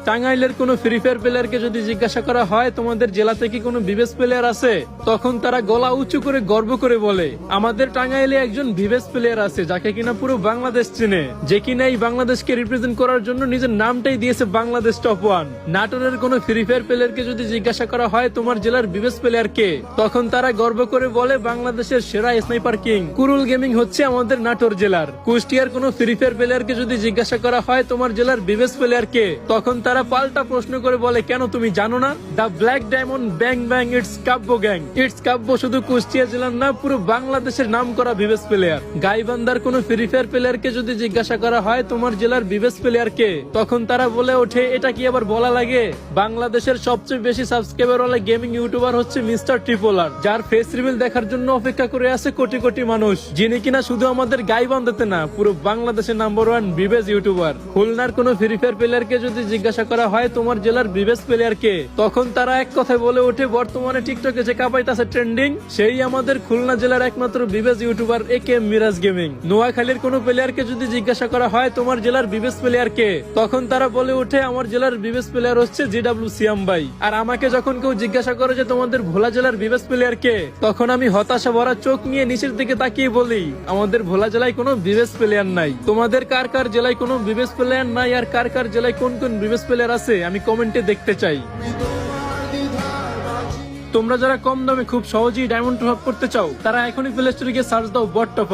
টাঙ্গাইলের কোনো free fire প্লেয়ারকে যদি জিজ্ঞাসা করা হয় তোমাদের জেলাতে কি কোনো বিবেস প্লেয়ার আছে, তখন তারা গলা উঁচু করে গর্ব করে বলে আমাদের টাঙ্গাইলে একজন বিবেস প্লেয়ার আছে যাকে কিনা পুরো বাংলাদেশ চেনে, যে কিনা এই বাংলাদেশকে রিপ্রেজেন্ট করার জন্য নিজের নামটাই দিয়েছে বাংলাদেশ টপ 1। নাটোরের কোনো ফ্রি ফায়ার প্লেয়ারকে যদি জিজ্ঞাসা করা হয় তোমার জেলার বিবেস প্লেয়ার কে, তখন তারা গর্ব করে বলে বাংলাদেশের সেরা স্নাইপার কিং কুরুল গেমিং হচ্ছে আমাদের নাটোর জেলার। কুষ্টিয়ার কোনো ফ্রি ফায়ার প্লেয়ারকে যদি জিজ্ঞাসা করা হয় তোমার জেলার বিবেস প্লেয়ার কে, তখন তারা পাল্টা প্রশ্ন করে বলে কেন তুমি জানো না, the black diamond bang bang it's Kabya gang. It's Kabya শুধু কুষ্টিয়া জেলার না, পুরো বাংলাদেশের নাম করা বিবেস প্লেয়ার। গাইবান্ধার কোনো ফ্রি ফায়ার প্লেয়ারকে যদি জিজ্ঞাসা করা হয় তোমার জেলার বিবেস প্লেয়ার কে, তখন তারা বলে ওঠে এটা কি আবার বলা লাগে, বাংলাদেশের সবচেয়ে বেশি সাবস্ক্রাইবার ওয়ালা গেমিং ইউটিউবার হচ্ছে মিস্টার ট্রিপলার, যার ফেস রিভিল দেখার জন্য অপেক্ষা করে আছে কোটি কোটি মানুষ, যিনি কিনা শুধু আমাদের গাইবান্ধাতে না পুরো বাংলাদেশের নাম্বার 1 বিবেস ইউটিউবার। খুলনার কোনো ফ্রি ফায়ার প্লেয়ারকে যদি জিজ্ঞাসা করা হয় তোমার জেলার বিবেস প্লেয়ার কে, তখন তারা এক কথায় বলে ওঠে বর্তমানে টিকটকে যে কাপাইতাছে ট্রেন্ডিং সেই আমাদের খুলনা জেলার একমাত্র বিবেস ইউটিউবার একে মিরাজ গেমিং। নোয়াখালীর কোনো প্লেয়ারকে যদি জিজ্ঞাসা করা হয় তোমার জেলার বিবেস প্লেয়ার কে, তখন তারা বলে ওঠে আমার জেলার বিবেস প্লেয়ার হচ্ছে জিডব্লিউ সিয়াম ভাই। আর আমাকে যখন কেউ জিজ্ঞাসা করে যে তোমাদের ভোলা জেলার বিবেস প্লেয়ার কে, তখন আমি হতাশা ভরা চোখ নিয়ে নিচের দিকে তাকিয়ে বলি আমাদের ভোলা জেলায় কোনো বিবেস প্লেয়ার নাই। তোমাদের কার কার জেলায় কোনো বিবেস প্লেয়ার নাই আর কার কার জেলায় কোন কোন বিবেস প্লেয়ার আছে আমি কমেন্টে দেখতে চাই। তোমরা যারা কম দামে খুব সহজেই ডায়মন্ড টপ আপ করতে চাও তারা এখনই প্লে স্টোরে গিয়ে সার্চ দাও বট টপ আপ।